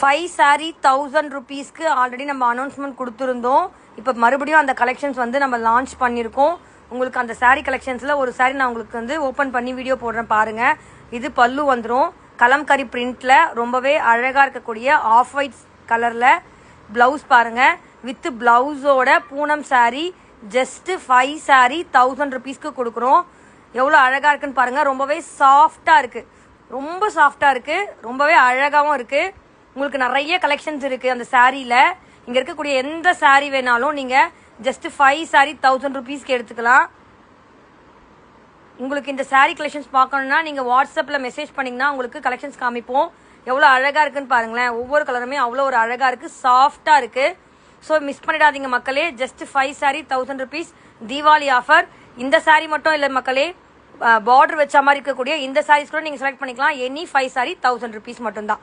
5 saree 1000 rupeesக்கு already நம்ம announcement கொடுத்துருந்தோம். இப்போ மறுபடியும் அந்த கலெக்ஷன்ஸ் வந்து நம்ம லான்ச் பண்ணியிருக்கோம். உங்களுக்கு அந்த saree கலெக்ஷன்ஸில் ஒரு saree நான் உங்களுக்கு வந்து ஓப்பன் பண்ணி வீடியோ போடுறேன் பாருங்கள். இது பல்லு வந்துடும் கலம்கரி பிரிண்டில் ரொம்பவே அழகாக இருக்கக்கூடிய ஆஃப் ஒயிட் கலரில். ப்ளவுஸ் பாருங்கள் வித் ப்ளவுஸோட பூனம் saree ஜஸ்ட்டு 5 saree 1000 rupeesக்கு கொடுக்குறோம். எவ்வளோ அழகாக இருக்குன்னு பாருங்கள். ரொம்பவே சாஃப்டாக இருக்குது, ரொம்ப சாஃப்டாக இருக்குது, ரொம்பவே அழகாகவும் இருக்குது. உங்களுக்கு நிறைய கலெக்ஷன்ஸ் இருக்குது அந்த சாரியில். இங்கே இருக்கக்கூடிய எந்த சாரீ வேணாலும் நீங்கள் ஜஸ்ட் 5 saree 1000 rupeesக்கு எடுத்துக்கலாம். உங்களுக்கு இந்த சாரீ கலெக்ஷன்ஸ் பார்க்கணுன்னா நீங்கள் வாட்ஸ்அப்பில் மெசேஜ் பண்ணிங்கன்னா உங்களுக்கு கலெக்ஷன்ஸ் காமிப்போம். எவ்வளோ அழகாக இருக்குன்னு பாருங்களேன். ஒவ்வொரு கலருமே அவ்வளோ ஒரு அழகாக இருக்குது, சாஃப்டாக இருக்குது. ஸோ மிஸ் பண்ணிடாதீங்க மக்களே. Just 5 saree 1000 rupees Deepavali offer. இந்த சாரீ மட்டும் இல்லை மக்களே, பார்டர் வச்ச மாதிரி இருக்கக்கூடிய இந்த சாரீஸ் கூட நீங்கள் செலக்ட் பண்ணிக்கலாம். எனி 5 saree 1000 rupees மட்டும்தான்.